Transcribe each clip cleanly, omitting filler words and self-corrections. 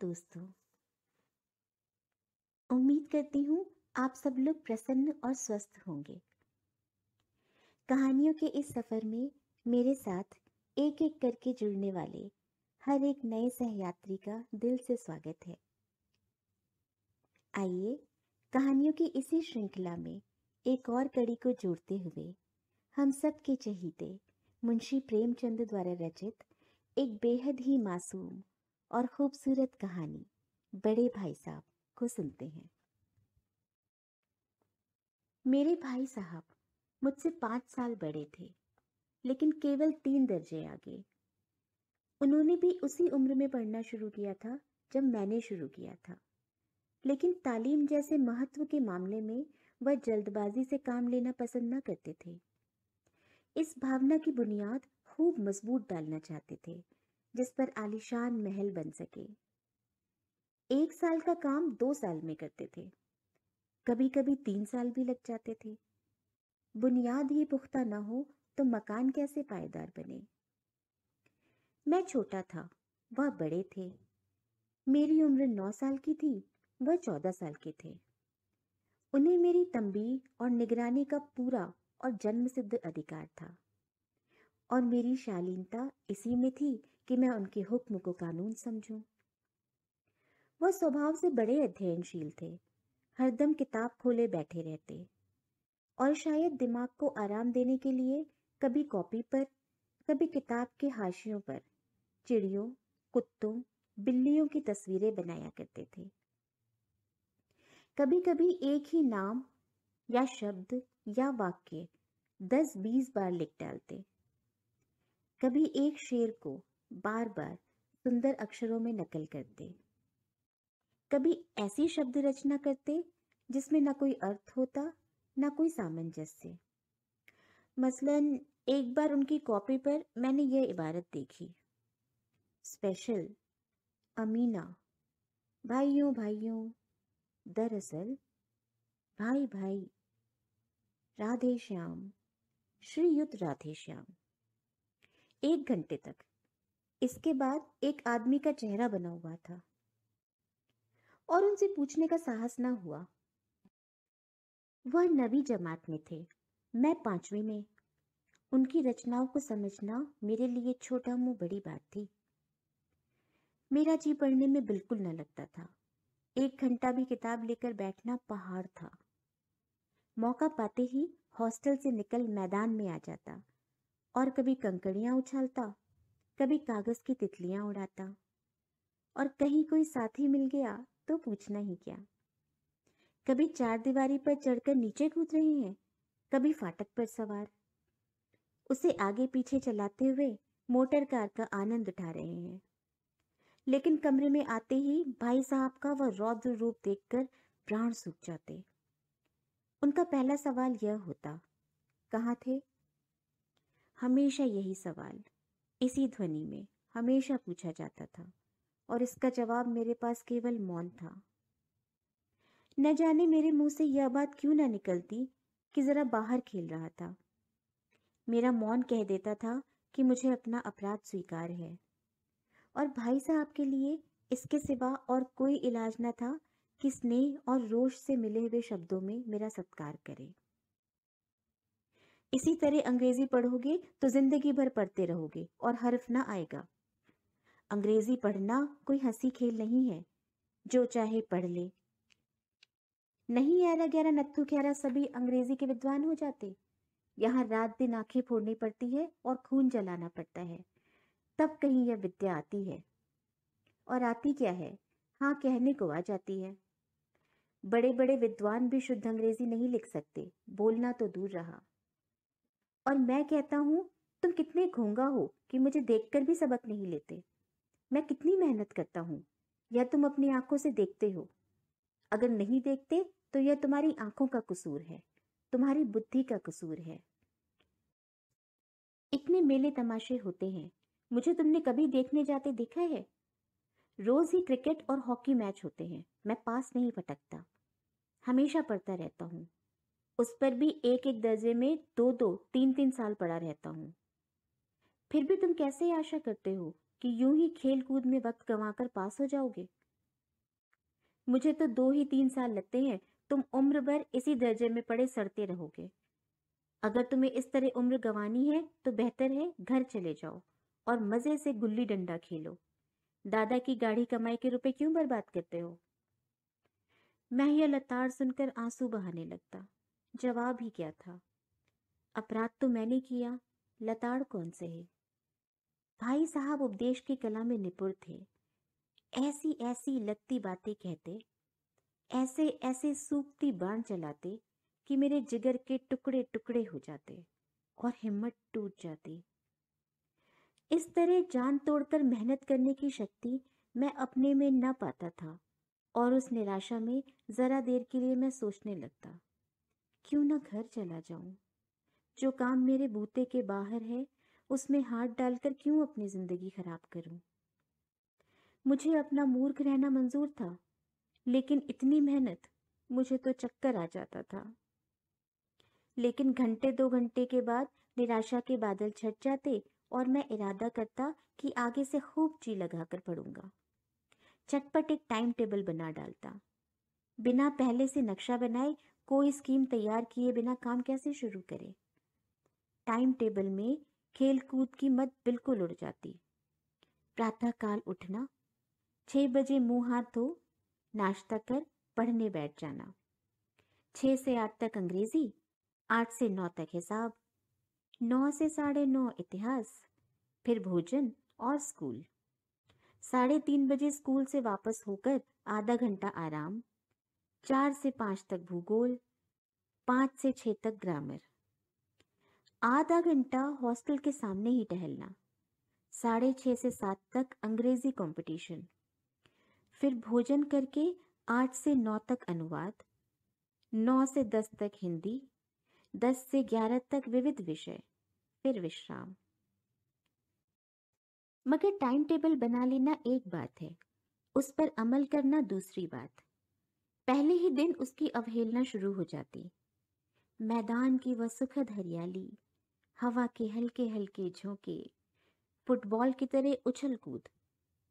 दोस्तों, उम्मीद करती हूँ आप सब लोग प्रसन्न और स्वस्थ होंगे। कहानियों के इस सफर में मेरे साथ एक एक करके जुड़ने वाले हर एक नए सहयात्री का दिल से स्वागत है। आइए कहानियों की इसी श्रृंखला में एक और कड़ी को जोड़ते हुए हम सब के चहीते मुंशी प्रेमचंद द्वारा रचित एक बेहद ही मासूम और खूबसूरत कहानी बड़े भाई साहब को सुनते हैं। मेरे भाई साहब मुझसे 5 साल बड़े थे, लेकिन केवल 3 दर्जे आगे। उन्होंने भी उसी उम्र में पढ़ना शुरू किया था जब मैंने शुरू किया था, लेकिन तालीम जैसे महत्व के मामले में वह जल्दबाजी से काम लेना पसंद न करते थे। इस भावना की बुनियाद खूब मजबूत डालना चाहते थे, जिस पर आलीशान महल बन सके। 1 साल का काम 2 साल में करते थे, कभी कभी 3 साल भी लग जाते थे। बुनियाद ही पुख्ता न हो तो मकान कैसे पायदार बने। मैं छोटा था, वह बड़े थे। मेरी उम्र 9 साल की थी, वह 14 साल के थे। उन्हें मेरी तंबीह और निगरानी का पूरा और जन्मसिद्ध अधिकार था, और मेरी शालीनता इसी में थी कि मैं उनके हुक्म को कानून समझूं। वह स्वभाव से बड़े अध्ययनशील थे, हरदम किताब खोले बैठे रहते, और शायद दिमाग को आराम देने के लिए कभी कॉपी पर, कभी किताब के हाशियों पर चिड़ियों, कुत्तों, बिल्लियों की तस्वीरें बनाया करते थे। कभी कभी एक ही नाम या शब्द या वाक्य 10-20 बार लिख डालते। कभी एक शेर को बार बार सुंदर अक्षरों में नकल करते। कभी ऐसी शब्द रचना करते जिसमें न कोई अर्थ होता, न कोई सामंजस्य। मसलन एक बार उनकी कॉपी पर मैंने यह इबारत देखी: स्पेशल, अमीना, भाइयों भाइयों, दरअसल, भाई भाई, राधे श्याम, श्रीयुत राधे श्याम। 1 घंटे तक। इसके बाद एक आदमी का चेहरा बना हुआ था, और उनसे पूछने का साहस ना हुआ। वह 9वीं जमात में थे, मैं 5वीं में। उनकी रचनाओं को समझना मेरे लिए छोटा मुंह बड़ी बात थी। मेरा जी पढ़ने में बिल्कुल न लगता था। 1 घंटा भी किताब लेकर बैठना पहाड़ था। मौका पाते ही हॉस्टल से निकल मैदान में आ जाता, और कभी कंकड़ियां उछालता, कभी कागज की तितलियां उड़ाता, और कहीं कोई साथी मिल गया तो पूछना ही क्या। कभी 4 दीवारी पर चढ़कर नीचे कूद रहे हैं, कभी फाटक पर सवार, उसे आगे पीछे चलाते हुए मोटर कार का आनंद उठा रहे हैं। लेकिन कमरे में आते ही भाई साहब का वह रौद्र रूप देखकर प्राण सूख जाते। उनका पहला सवाल यह होता, कहाँ थे? हमेशा यही सवाल इसी ध्वनि में हमेशा पूछा जाता था, और इसका जवाब मेरे पास केवल मौन था। न जाने मेरे मुंह से यह बात क्यों ना निकलती कि जरा बाहर खेल रहा था। मेरा मौन कह देता था कि मुझे अपना अपराध स्वीकार है, और भाई साहब के लिए इसके सिवा और कोई इलाज न था कि स्नेह और रोष से मिले हुए शब्दों में मेरा सत्कार करे। इसी तरह अंग्रेजी पढ़ोगे तो जिंदगी भर पढ़ते रहोगे और हर्फ ना आएगा। अंग्रेजी पढ़ना कोई हंसी खेल नहीं है, जो चाहे पढ़ ले। नहीं 11-11 नत्थु 11 सभी अंग्रेजी के विद्वान हो जाते। यहाँ रात दिन आंखें फोड़नी पड़ती है और खून जलाना पड़ता है, तब कहीं यह विद्या आती है। और आती क्या है? हाँ, कहने को आ जाती है। बड़े बड़े विद्वान भी शुद्ध अंग्रेजी नहीं लिख सकते, बोलना तो दूर रहा। और मैं कहता हूँ, तुम कितने घोंगा हो कि मुझे देखकर भी सबक नहीं लेते। मैं कितनी मेहनत करता हूँ, यह तुम अपनी आंखों से देखते हो। अगर नहीं देखते तो यह तुम्हारी आंखों का कसूर है, तुम्हारी बुद्धि का कसूर है। इतने मेले तमाशे होते हैं, मुझे तुमने कभी देखने जाते देखा है? रोज ही क्रिकेट और हॉकी मैच होते हैं, मैं पास नहीं भटकता, हमेशा पढ़ता रहता हूँ। उस पर भी 1-1 दर्जे में 2-2, 3-3 साल पढ़ा रहता हूँ। फिर भी तुम कैसे आशा करते हो कि यूं ही खेल कूद में वक्त गंवाकर पास हो जाओगे? मुझे तो 2 ही 3 साल लगते हैं, तुम उम्र भर इसी दर्जे में पड़े सड़ते रहोगे। अगर तुम्हें इस तरह उम्र गंवानी है तो बेहतर है घर चले जाओ और मजे से गुल्ली डंडा खेलो। दादा की गाढ़ी कमाई के रुपए क्यों बर्बाद करते हो? मैं यह लताड़ सुनकर आंसू बहाने लगता। जवाब ही क्या था? अपराध तो मैंने किया, लताड़ कौन से है? भाई साहब उपदेश की कला में निपुण थे। ऐसी ऐसी लगती बातें कहते, ऐसे ऐसे सूखती बाण चलाते कि मेरे जिगर के टुकड़े टुकड़े हो जाते और हिम्मत टूट जाती। इस तरह जान तोड़कर मेहनत करने की शक्ति मैं अपने में न पाता था और उस निराशा में जरा देर के लिए मैं सोचने लगता, क्यों न घर चला जाऊं। जो काम मेरे बूते के बाहर है उसमें हाथ डालकर क्यों अपनी जिंदगी खराब करूं। मुझे अपना मूर्ख रहना मंजूर था, लेकिन इतनी मेहनत, मुझे तो चक्कर आ जाता था। लेकिन घंटे 2 घंटे के बाद निराशा के बादल छट जाते और मैं इरादा करता कि आगे से खूब जी लगाकर पढ़ूंगा। चटपट एक टाइम टेबल बना डालता। बिना पहले से नक्शा बनाए, कोई स्कीम तैयार किए बिना काम कैसे शुरू करे। टाइम टेबल में खेल कूद की मत बिल्कुल उड़ जाती। प्रातःकाल उठना, 6 बजे मुंह हाथ धो, नाश्ता कर पढ़ने बैठ जाना। 6 से 8 तक अंग्रेजी, 8 से 9 तक हिसाब, 9 से 9:30 इतिहास, फिर भोजन और स्कूल। 3:30 बजे स्कूल से वापस होकर आधा घंटा आराम, 4 से 5 तक भूगोल, 5 से 6 तक ग्रामर। आधा घंटा हॉस्टल के सामने ही टहलना, 6:30 से 7 तक अंग्रेजी कंपटीशन, फिर भोजन करके 8 से 9 तक अनुवाद, 9 से 10 तक हिंदी, 10 से 11 तक विविध विषय, फिर विश्राम। मगर टाइम टेबल बना लेना एक बात है, उस पर अमल करना दूसरी बात। पहले ही दिन उसकी अवहेलना शुरू हो जाती। मैदान की वह सुखद हरियाली, हवा के हल्के हल्के झोंके, फुटबॉल की तरह उछल कूद,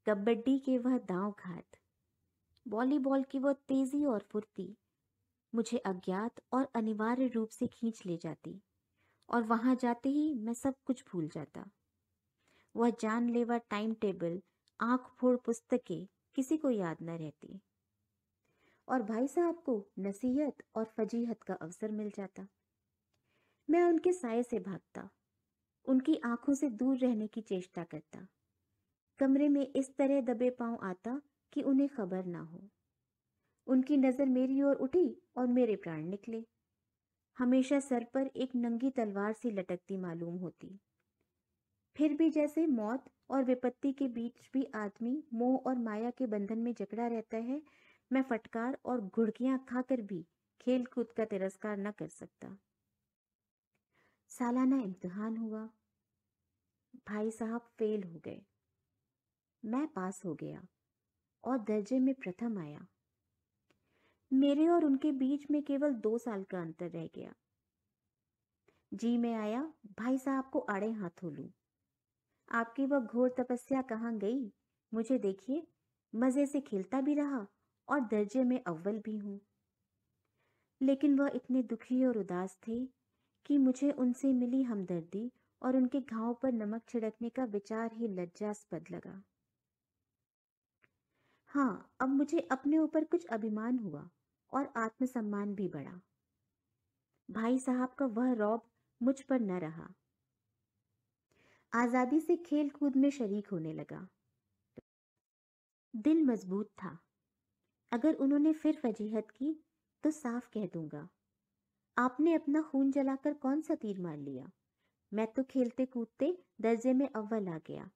कबड्डी के वह दांव घात, वॉलीबॉल की वो तेजी और फुर्ती मुझे अज्ञात और अनिवार्य रूप से खींच ले जाती और वहां जाते ही मैं सब कुछ भूल जाता। वह जानलेवा टाइम टेबल, आंख फोड़ पुस्तकें किसी को याद न रहती और भाई साहब को नसीहत और फजीहत का अवसर मिल जाता। मैं उनके साये से भागता, उनकी आंखों से दूर रहने की चेष्टा करता, कमरे में इस तरह दबे पांव आता कि उन्हें खबर ना हो। उनकी नजर मेरी ओर उठी और मेरे प्राण निकले। हमेशा सर पर एक नंगी तलवार सी लटकती मालूम होती। फिर भी जैसे मौत और विपत्ति के बीच भी आदमी मोह और माया के बंधन में जकड़ा रहता है, मैं फटकार और घुड़कियां खाकर भी खेल कूद का तिरस्कार न कर सकता। सालाना इम्तिहान हुआ। भाई साहब फेल हो गए, मैं पास हो गया और दर्जे में प्रथम आया। मेरे और उनके बीच में केवल 2 साल का अंतर रह गया। जी में आया भाई साहब को आड़े हाथों लूं। आपकी वह घोर तपस्या कहाँ गई? मुझे देखिए, मजे से खेलता भी रहा और दर्जे में अव्वल भी हूं। लेकिन वह इतने दुखी और उदास थे कि मुझे उनसे मिली हमदर्दी और उनके घाव पर नमक छिड़कने का विचार ही लज्जास्पद लगा। हाँ, अब मुझे अपने ऊपर कुछ अभिमान हुआ और आत्मसम्मान भी बढ़ा। भाई साहब का वह रौब मुझ पर न रहा। आजादी से खेल कूद में शरीक होने लगा। दिल मजबूत था। अगर उन्होंने फिर फजीहत की तो साफ कह दूंगा, आपने अपना खून जलाकर कौन सा तीर मार लिया? मैं तो खेलते कूदते दर्जे में अव्वल आ गया।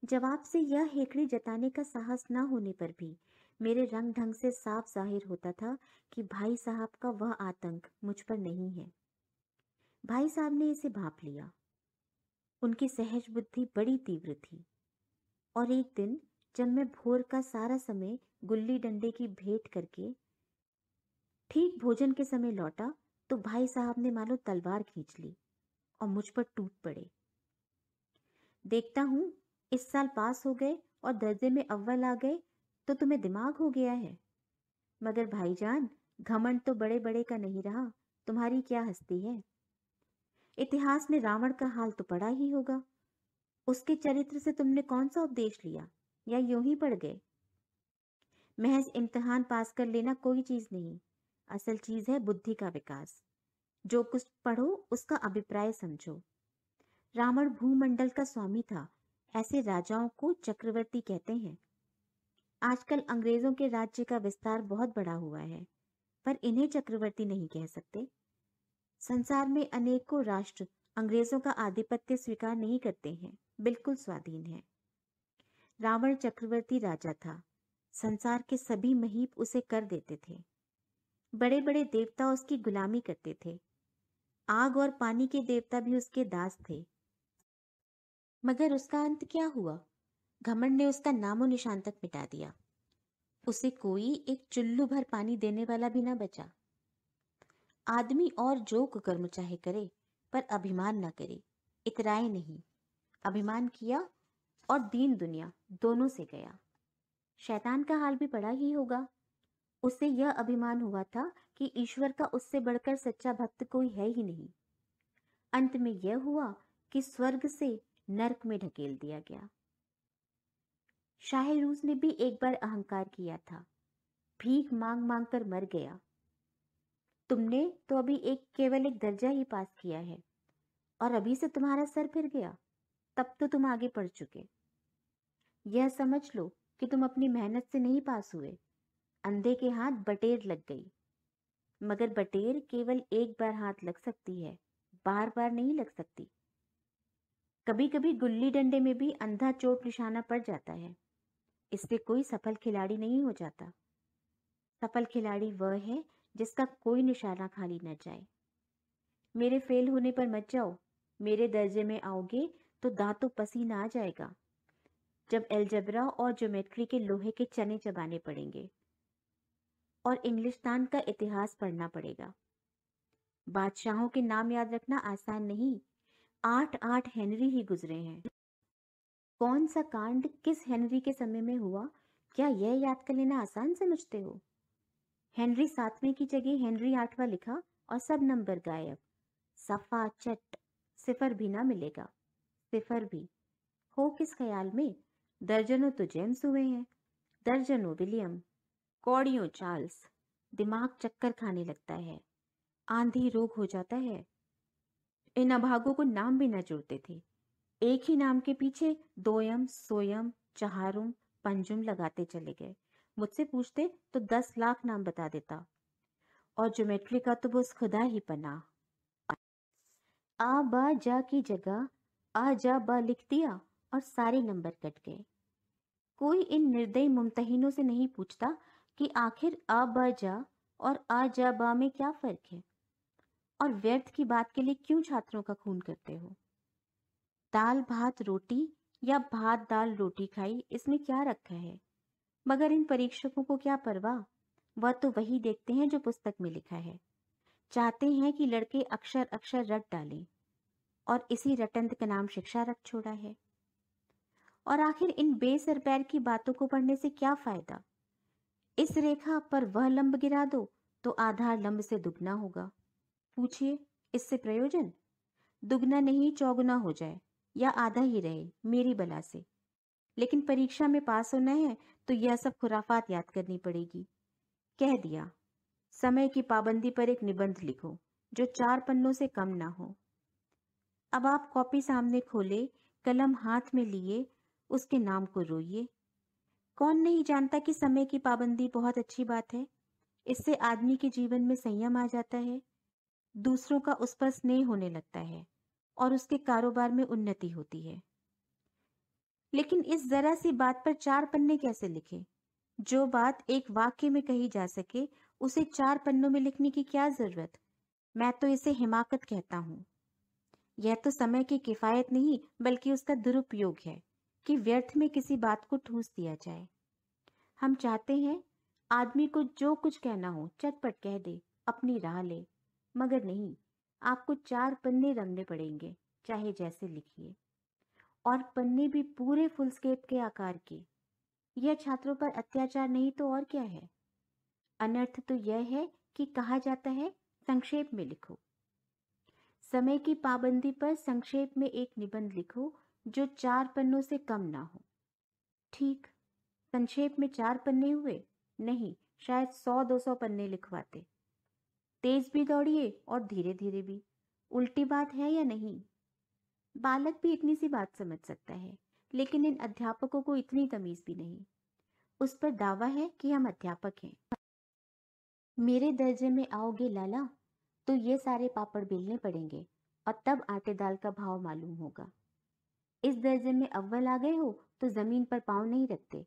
जवाब से यह हेकड़ी जताने का साहस न होने पर भी मेरे रंग ढंग से साफ जाहिर होता था कि भाई साहब का वह आतंक मुझ पर नहीं है। भाई साहब ने इसे भांप लिया। उनकी सहज बुद्धि बड़ी तीव्र थी और एक दिन जब मैं भोर का सारा समय गुल्ली डंडे की भेंट करके ठीक भोजन के समय लौटा तो भाई साहब ने मानो तलवार खींच ली और मुझ पर टूट पड़े। देखता हूं, इस साल पास हो गए और दर्जे में अव्वल आ गए तो तुम्हें दिमाग हो गया है। मगर भाईजान, घमंड तो बड़े बड़े का नहीं रहा, तुम्हारी क्या हस्ती है। इतिहास में रावण का हाल तो पड़ा ही होगा। उसके चरित्र से तुमने कौन सा उपदेश लिया, या यूं ही पढ़ गए। महज इम्तिहान पास कर लेना कोई चीज नहीं, असल चीज है बुद्धि का विकास। जो कुछ पढ़ो उसका अभिप्राय समझो। रावण भूमंडल का स्वामी था, ऐसे राजाओं को चक्रवर्ती कहते हैं। आजकल अंग्रेजों के राज्य का विस्तार बहुत बड़ा हुआ है, पर इन्हें चक्रवर्ती नहीं कह सकते। संसार में अनेकों राष्ट्र अंग्रेजों का आधिपत्य स्वीकार नहीं करते हैं, बिल्कुल स्वाधीन है। रावण चक्रवर्ती राजा था, संसार के सभी महीप उसे कर देते थे। बड़े बड़े देवता उसकी गुलामी करते थे, आग और पानी के देवता भी उसके दास थे। मगर उसका अंत क्या हुआ? घमंड ने उसका नामो निशान तक मिटा दिया। उसे कोई एक चुल्लू भर पानी देने वाला भी न बचा। आदमी और जो कुकर्म चाहे करे, पर अभिमान न करे, इतराए नहीं। अभिमान किया और दीन दुनिया दोनों से गया। शैतान का हाल भी पड़ा ही होगा। उसे यह अभिमान हुआ था कि ईश्वर का उससे बढ़कर सच्चा भक्त कोई है ही नहीं। अंत में यह हुआ कि स्वर्ग से नरक में ढकेल दिया गया। शाह रूस ने भी एक बार अहंकार किया था, भीख मांग मांग कर मर गया। तुमने तो अभी केवल एक दर्जा ही पास किया है, और अभी से तुम्हारा सर फिर गया। तब तो तुम आगे बढ़ चुके। यह समझ लो कि तुम अपनी मेहनत से नहीं पास हुए, अंधे के हाथ बटेर लग गई। मगर बटेर केवल एक बार हाथ लग सकती है, बार बार नहीं लग सकती। कभी कभी गुल्ली डंडे में भी अंधा चोट निशाना पड़ जाता है, इससे कोई सफल खिलाड़ी नहीं हो जाता। सफल खिलाड़ी वह है जिसका कोई निशाना खाली न जाए। मेरे फेल होने पर मत जाओ, मेरे दर्जे में आओगे तो दांतों पसीना आ जाएगा, जब एलजबरा और ज्योमेट्री के लोहे के चने चबाने पड़ेंगे और इंग्लिस्तान का इतिहास पढ़ना पड़ेगा। बादशाहों के नाम याद रखना आसान नहीं, 8 हेनरी ही गुजरे हैं। कौन सा कांड किस हेनरी के समय में हुआ, क्या यह याद कर लेना आसान समझते हो? हेनरी 7वें की जगह हेनरी 8वां लिखा और सब नंबर गायब। सफा चट, सिफर भी ना मिलेगा। सिफर भी हो किस ख्याल में? दर्जनों तो जेम्स हुए हैं, दर्जनों विलियम, कौड़ियों चार्ल्स। दिमाग चक्कर खाने लगता है, आंधी रोग हो जाता है। इन अभागों को नाम भी न जुड़ते थे, एक ही नाम के पीछे दोयम सोयम चहारुम पंजुम लगाते चले गए। मुझसे पूछते तो 10 लाख नाम बता देता, और ज्योमेट्री का तो बस खुदा ही पना। आ बा जा की जगह आ जा बा लिख दिया और सारे नंबर कट गए। कोई इन निर्दयी मुमतहिनों से नहीं पूछता कि आखिर आ बा जा और आ जा बा में क्या फर्क है, और व्यर्थ की बात के लिए क्यों छात्रों का खून करते हो। दाल भात रोटी या भात दाल रोटी खाई, इसमें क्या रखा है। मगर इन परीक्षकों को क्या परवाह, वह तो वही देखते हैं जो पुस्तक में लिखा है। चाहते हैं कि लड़के अक्षर अक्षर रट डालें, और इसी रटंत का नाम शिक्षा रख छोड़ा है। और आखिर इन बेसर पैर की बातों को पढ़ने से क्या फायदा। इस रेखा पर वह लंब गिरा दो तो आधार लंब से दुगना होगा। पूछिए, इससे प्रयोजन? दुगना नहीं चौगुना हो जाए, या आधा ही रहे, मेरी बला से। लेकिन परीक्षा में पास होना है तो यह सब खुराफात याद करनी पड़ेगी। कह दिया, समय की पाबंदी पर एक निबंध लिखो जो 4 पन्नों से कम ना हो। अब आप कॉपी सामने खोले, कलम हाथ में लिए, उसके नाम को रोइए। कौन नहीं जानता कि समय की पाबंदी बहुत अच्छी बात है। इससे आदमी के जीवन में संयम आ जाता है, दूसरों का उस पर स्नेह होने लगता है, और उसके कारोबार में उन्नति होती है। लेकिन इस जरा सी बात पर 4 पन्ने कैसे लिखे? जो बात एक वाक्य में कही जा सके, उसे 4 पन्नों में लिखने की क्या जरूरत? मैं तो इसे हिमाकत कहता हूँ। यह तो समय की किफायत नहीं, बल्कि उसका दुरुपयोग है कि व्यर्थ में किसी बात को ठूस दिया जाए। हम चाहते हैं आदमी को जो कुछ कहना हो चटपट कह दे, अपनी राह ले। मगर नहीं, आपको 4 पन्ने रंगने पड़ेंगे, चाहे जैसे लिखिए, और पन्ने भी पूरे फुलस्केप के आकार के। यह छात्रों पर अत्याचार नहीं तो और क्या है। अनर्थ तो यह है कि कहा जाता है संक्षेप में लिखो। समय की पाबंदी पर संक्षेप में एक निबंध लिखो जो 4 पन्नों से कम ना हो। ठीक, संक्षेप में 4 पन्ने हुए? नहीं, शायद 100-200 पन्ने लिखवाते। तेज भी दौड़िए और धीरे धीरे भी। उल्टी बात है या नहीं? बालक भी इतनी सी बात समझ सकता है, लेकिन इन अध्यापकों को इतनी तमीज भी नहीं। उस पर दावा है कि हम अध्यापक हैं। मेरे दर्जे में आओगे लाला तो ये सारे पापड़ बेलने पड़ेंगे और तब आटे दाल का भाव मालूम होगा। इस दर्जे में अव्वल आ गए हो तो जमीन पर पाँव नहीं रखते।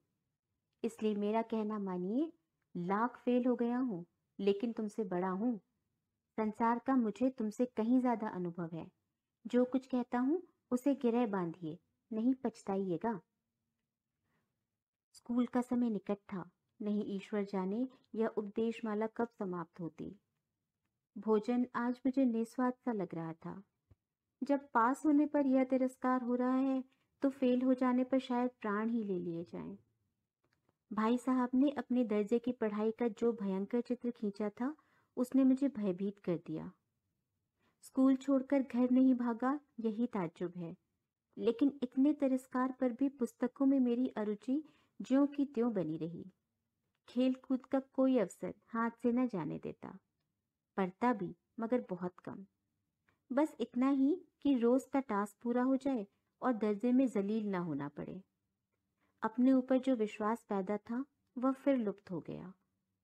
इसलिए मेरा कहना मानिए, लाख फेल हो गया हूँ लेकिन तुमसे बड़ा हूँ। संसार का मुझे तुमसे कहीं ज्यादा अनुभव है। जो कुछ कहता हूँ उसे गिरह बांधिए, नहीं पछताइएगा। स्कूल का समय निकट था, नहीं ईश्वर जाने यह उपदेशमाला कब समाप्त होती। भोजन आज मुझे निस्वाद सा लग रहा था। जब पास होने पर यह तिरस्कार हो रहा है तो फेल हो जाने पर शायद प्राण ही ले लिए जाएं। भाई साहब ने अपने दर्जे की पढ़ाई का जो भयंकर चित्र खींचा था उसने मुझे भयभीत कर दिया। स्कूल छोड़कर घर नहीं भागा, यही ताज्जुब है। लेकिन इतने तिरस्कार पर भी पुस्तकों में मेरी अरुचि ज्यों की त्यों बनी रही। खेल कूद का कोई अवसर हाथ से न जाने देता। पढ़ता भी, मगर बहुत कम। बस इतना ही कि रोज का टास्क पूरा हो जाए और दर्जे में जलील ना होना पड़े। अपने ऊपर जो विश्वास पैदा था वह फिर लुप्त हो गया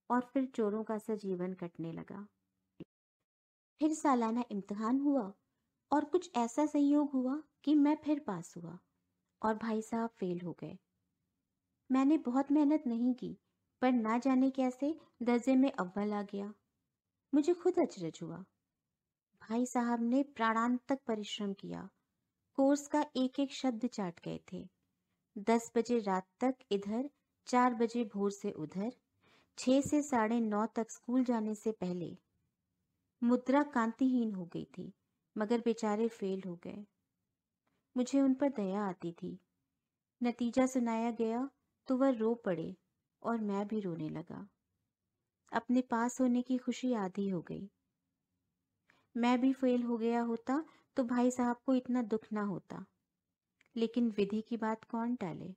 और फिर चोरों का सा जीवन कटने लगा। फिर सालाना इम्तिहान हुआ और कुछ ऐसा संयोग हुआ कि मैं फिर पास हुआ और भाई साहब फेल हो गए। मैंने बहुत मेहनत नहीं की, पर ना जाने कैसे दर्जे में अव्वल आ गया। मुझे खुद अचरज हुआ। भाई साहब ने प्राणांतक परिश्रम किया, कोर्स का एक एक शब्द चाट गए थे। 10 बजे रात तक इधर, 4 बजे भोर से उधर, 6 से 9:30 तक स्कूल जाने से पहले। मुद्रा कांतिहीन हो गई थी, मगर बेचारे फेल हो गए। मुझे उन पर दया आती थी। नतीजा सुनाया गया तो वह रो पड़े और मैं भी रोने लगा। अपने पास होने की खुशी आधी हो गई। मैं भी फेल हो गया होता तो भाई साहब को इतना दुख ना होता, लेकिन विधि की बात कौन टाले।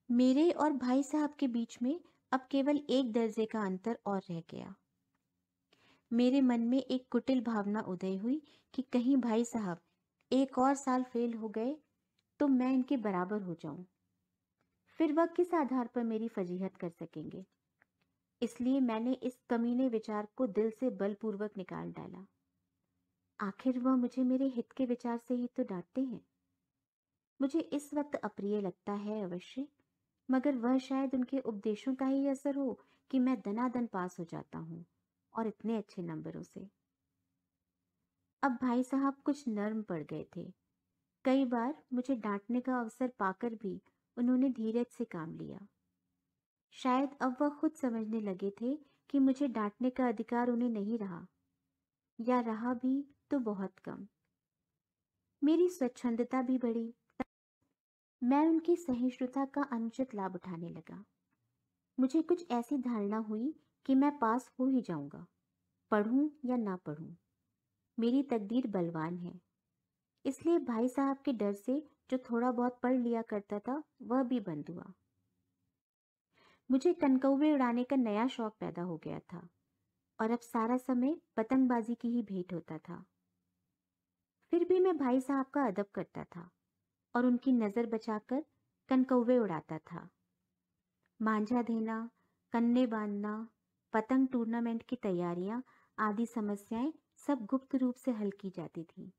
मेरे और भाई साहब के बीच में अब केवल एक दर्जे का अंतर और रह गया। मेरे मन में एक कुटिल भावना उदय हुई कि कहीं भाई साहब एक और साल फेल हो गए तो मैं इनके बराबर हो जाऊं। फिर वह किस आधार पर मेरी फजीहत कर सकेंगे। इसलिए मैंने इस कमीने विचार को दिल से बलपूर्वक निकाल डाला। आखिर वह मुझे मेरे हित के विचार से ही तो डांटते हैं। मुझे इस वक्त अप्रिय लगता है अवश्य, मगर वह शायद उनके उपदेशों का ही असर हो कि मैं दनादन पास हो जाता हूँ, और इतने अच्छे नंबरों से। अब भाई साहब कुछ नर्म पड़ गए थे। कई बार मुझे डांटने का अवसर पाकर भी उन्होंने धीरज से काम लिया। शायद अब वह खुद समझने लगे थे कि मुझे डांटने का अधिकार उन्हें नहीं रहा, या रहा भी तो बहुत कम। मेरी स्वच्छंदता भी बढ़ी। मैं उनकी सहिष्णुता का अनुचित लाभ उठाने लगा। मुझे कुछ ऐसी धारणा हुई कि मैं पास हो ही जाऊंगा, पढ़ूं या ना पढ़ूं। मेरी तकदीर बलवान है। इसलिए भाई साहब के डर से जो थोड़ा बहुत पढ़ लिया करता था वह भी बंद हुआ। मुझे कनकौवे उड़ाने का नया शौक पैदा हो गया था और अब सारा समय पतंगबाजी की ही भेंट होता था। फिर भी मैं भाई साहब का अदब करता था और उनकी नजर बचाकर कनकौवे उड़ाता था। मांझा देना, कन्ने बांधना, पतंग टूर्नामेंट की तैयारियां आदि समस्याएं सब गुप्त रूप से हल की जाती थी।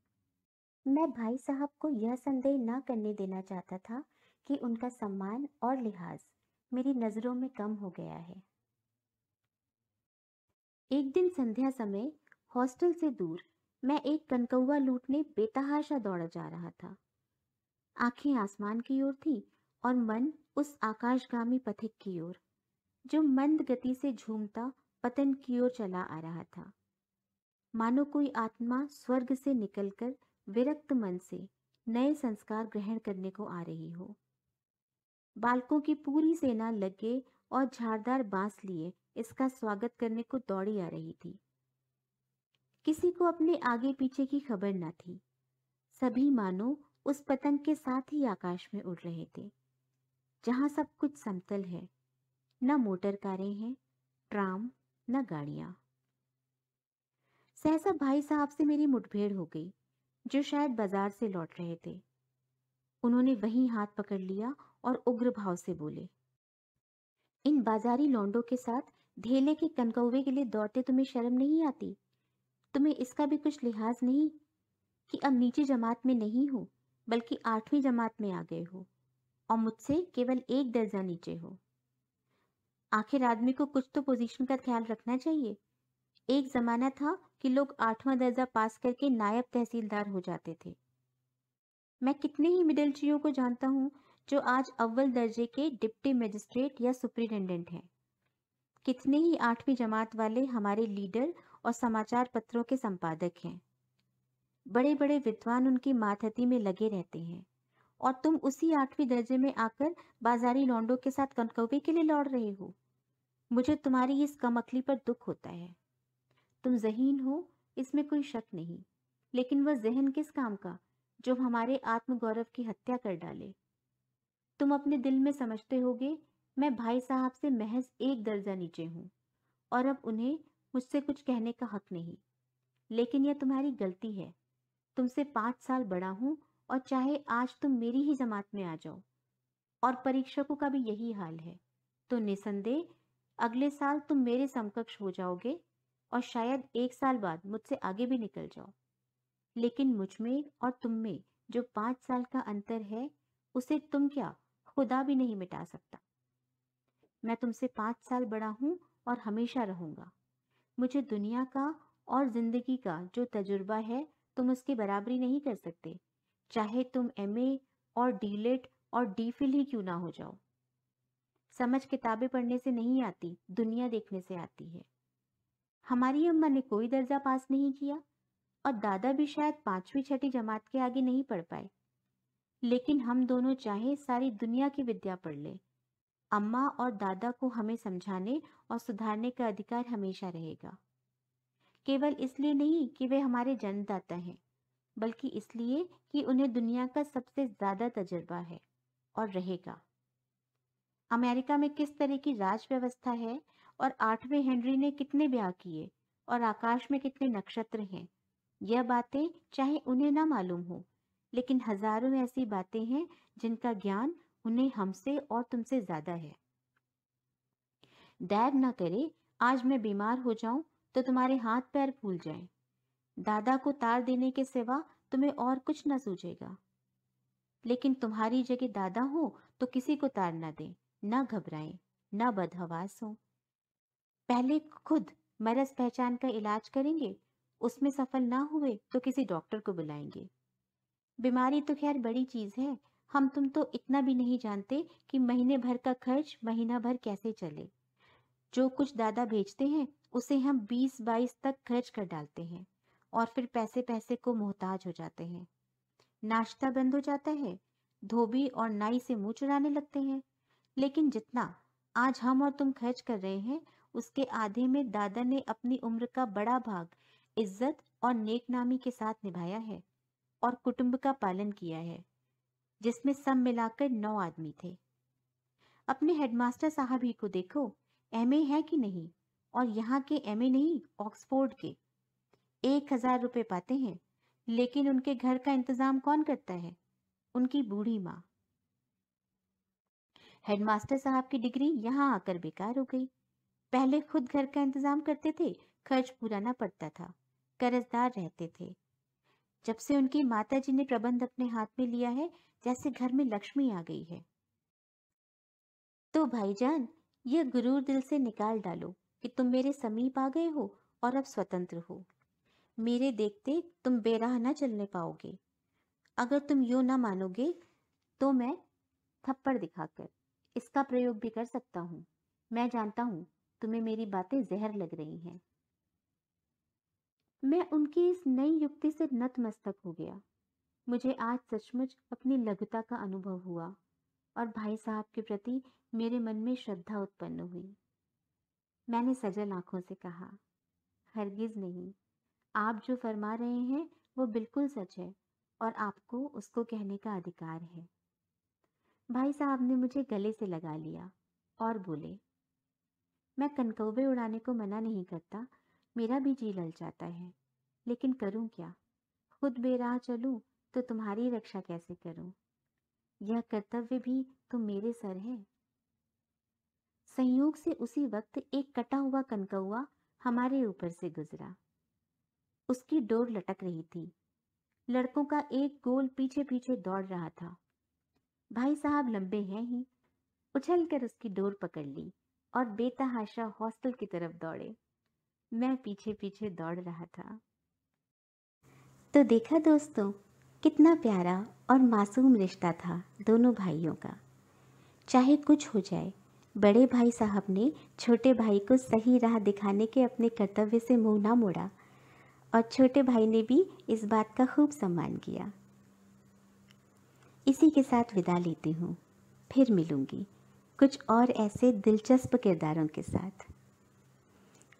मैं भाई साहब को यह संदेह न करने देना चाहता था कि उनका सम्मान और लिहाज मेरी नजरों में कम हो गया है। एक दिन संध्या समय हॉस्टल से दूर मैं एक कनकौवा लूटने बेतहाशा दौड़ा जा रहा था। आंखें आसमान की ओर थी और मन उस आकाशगामी पथिक की ओर जो मंद गति से झूमता पतन की ओर चला आ रहा था। मानो कोई आत्मा स्वर्ग से निकलकर विरक्त मन से नए संस्कार ग्रहण करने को आ रही हो। बालकों की पूरी सेना लगे और झाड़दार बांस लिए इसका स्वागत करने को दौड़ी आ रही थी। किसी को अपने आगे पीछे की खबर न थी। सभी मानो उस पतंग के साथ ही आकाश में उड़ रहे थे, जहां सब कुछ समतल है, न मोटर कारें हैं, ट्राम, न गाड़ियां। सहसा भाई साहब से मेरी मुठभेड़ हो गई, जो शायद बाजार से लौट रहे थे। उन्होंने वहीं हाथ पकड़ लिया और उग्र भाव से बोले, इन बाजारी लौंडों के साथ ढेले के कनकौवे के लिए दौड़ते तुम्हें शर्म नहीं आती? तुम्हें इसका भी कुछ लिहाज नहीं कि अब नीची जमात में नहीं हो, बल्कि 8वीं जमात में आ गए हो और मुझसे केवल 1 दर्जा नीचे हो। आखिर आदमी को कुछ तो पोजीशन का ख्याल रखना चाहिए। एक जमाना था कि लोग 8वां दर्जा पास करके नायब तहसीलदार हो जाते थे। मैं कितने ही मिडिलचियों को जानता हूँ जो आज अव्वल दर्जे के डिप्टी मजिस्ट्रेट या सुपरिटेंडेंट हैं। कितने ही 8वीं जमात वाले हमारे लीडर और समाचार पत्रों के संपादक हैं। बड़े बड़े विद्वान उनकी मातहती में लगे रहते हैं, और तुम उसी 8वीं दर्जे में आकर बाजारी लौंडों के साथ कनकौवे के लिए लौट रहे हो। मुझे तुम्हारी इस कमअक्ली पर दुख होता है। तुम ज़हीन हो, इसमें कोई शक नहीं, लेकिन वह ज़हन किस काम का जो हमारे आत्मगौरव की हत्या कर डाले। तुम अपने दिल में समझते होगे मैं भाई साहब से महज 1 दर्जा नीचे हूँ और अब उन्हें मुझसे कुछ कहने का हक नहीं। लेकिन यह तुम्हारी गलती है। तुमसे 5 साल बड़ा हूँ, और चाहे आज तुम मेरी ही जमात में आ जाओ, और परीक्षकों का भी यही हाल है, तो निसंदेह अगले साल तुम मेरे समकक्ष हो जाओगे और शायद 1 साल बाद मुझसे आगे भी निकल जाओ। लेकिन मुझ में और तुम में जो 5 साल का अंतर है, उसे तुम क्या, खुदा भी नहीं मिटा सकता। मैं तुमसे 5 साल बड़ा हूँ और हमेशा रहूंगा। मुझे दुनिया का और जिंदगी का जो तजुर्बा है, तुम उसकी बराबरी नहीं कर सकते, चाहे तुम एमए और डीलिट और डीफिल ही क्यों ना हो जाओ। समझ किताबें पढ़ने से नहीं आती, दुनिया देखने से आती है। हमारी अम्मा ने कोई दर्जा पास नहीं किया, और दादा भी शायद 5वीं 6ठी जमात के आगे नहीं पढ़ पाए। लेकिन हम दोनों चाहे सारी दुनिया की विद्या पढ़ ले, अम्मा और दादा को हमें समझाने और सुधारने का अधिकार हमेशा रहेगा। केवल इसलिए नहीं कि वे हमारे जन्मदाता हैं, बल्कि इसलिए कि उन्हें दुनिया का सबसे ज्यादा तजुर्बा है और रहेगा। अमेरिका में किस तरह की राज व्यवस्था है, और 8वें हेनरी ने कितने ब्याह किए, और आकाश में कितने नक्षत्र हैं, यह बातें चाहे उन्हें ना मालूम हो, लेकिन हजारों ऐसी बातें हैं जिनका ज्ञान उन्हें हमसे और तुमसे ज्यादा है। दैव ना करे आज मैं बीमार हो जाऊं तो तुम्हारे हाथ पैर फूल जाएं। दादा को तार देने के सिवा तुम्हें और कुछ न सूझेगा। लेकिन तुम्हारी जगह दादा हो तो किसी को तार न दें, न घबराएं, न बदहवास हो। पहले खुद मरज पहचान का इलाज करेंगे, उसमें सफल ना हुए तो किसी डॉक्टर को बुलाएंगे। बीमारी तो खैर बड़ी चीज है, हम तुम तो इतना भी नहीं जानते कि महीने भर का खर्च महीना भर कैसे चले। जो कुछ दादा भेजते हैं उसे हम 20-22 तक खर्च कर डालते हैं, और फिर पैसे पैसे को मोहताज हो जाते हैं। नाश्ता बंद हो जाता है, धोबी और नाई से मुंह चुराने लगते हैं। लेकिन जितना आज हम और तुम खर्च कर रहे हैं, उसके आधे में दादा ने अपनी उम्र का बड़ा भाग इज्जत और नेकनामी के साथ निभाया है, और कुटुंब का पालन किया है, जिसमें सब मिलाकर 9 आदमी थे। अपने हेडमास्टर साहब ही को देखो, एमए है कि नहीं, और यहाँ के एमए नहीं, ऑक्सफोर्ड के। 1000 रुपए पाते हैं, लेकिन उनके घर का इंतजाम कौन करता है? उनकी बूढ़ी माँ। हेडमास्टर साहब की डिग्री यहाँ आकर बेकार हो गई। पहले खुद घर का इंतजाम करते थे, खर्च पूरा ना पड़ता था, कर्जदार रहते थे। जब से उनकी माताजी ने प्रबंध अपने हाथ में लिया है, जैसे घर में लक्ष्मी आ गई है। तो भाईजान, यह गुरूर दिल से निकाल डालो कि तुम मेरे समीप आ गए हो और अब स्वतंत्र हो। मेरे देखते तुम बेराह न चलने पाओगे। अगर तुम यूं न मानोगे तो मैं थप्पड़ दिखाकर इसका प्रयोग भी कर सकता हूँ। मैं जानता हूँ तुम्हें मेरी बातें जहर लग रही हैं। मैं उनकी इस नई युक्ति से नतमस्तक हो गया। मुझे आज सचमुच अपनी लघुता का अनुभव हुआ, और भाई साहब के प्रति मेरे मन में श्रद्धा उत्पन्न हुई। मैंने सजल आंखों से कहा, हरगिज नहीं, आप जो फरमा रहे हैं वो बिल्कुल सच है और आपको उसको कहने का अधिकार है। भाई साहब ने मुझे गले से लगा लिया और बोले, मैं कनकौवे उड़ाने को मना नहीं करता, मेरा भी जी ललचाता है, लेकिन करूं क्या? खुद बेराह चलूं तो तुम्हारी रक्षा कैसे करूं? यह कर्तव्य भी तो मेरे सर है। संयोग से उसी वक्त एक कटा हुआ कनकौआ हमारे ऊपर से गुजरा। उसकी डोर लटक रही थी। लड़कों का एक गोल पीछे पीछे दौड़ रहा था। भाई साहब लंबे हैं ही, उछलकर उसकी डोर पकड़ ली और बेतहाशा हॉस्टल की तरफ दौड़े। मैं पीछे पीछे दौड़ रहा था। तो देखा दोस्तों, कितना प्यारा और मासूम रिश्ता था दोनों भाइयों का। चाहे कुछ हो जाए, बड़े भाई साहब ने छोटे भाई को सही राह दिखाने के अपने कर्तव्य से मुंह ना मोड़ा और छोटे भाई ने भी इस बात का खूब सम्मान किया। इसी के साथ विदा लेती हूँ। फिर मिलूंगी कुछ और ऐसे दिलचस्प किरदारों के साथ।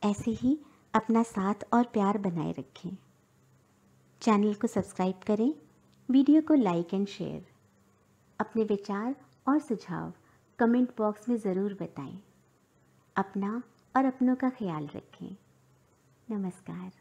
ऐसे ही अपना साथ और प्यार बनाए रखें। चैनल को सब्सक्राइब करें, वीडियो को लाइक एंड शेयर। अपने विचार और सुझाव कमेंट बॉक्स में ज़रूर बताएं। अपना और अपनों का ख्याल रखें। नमस्कार।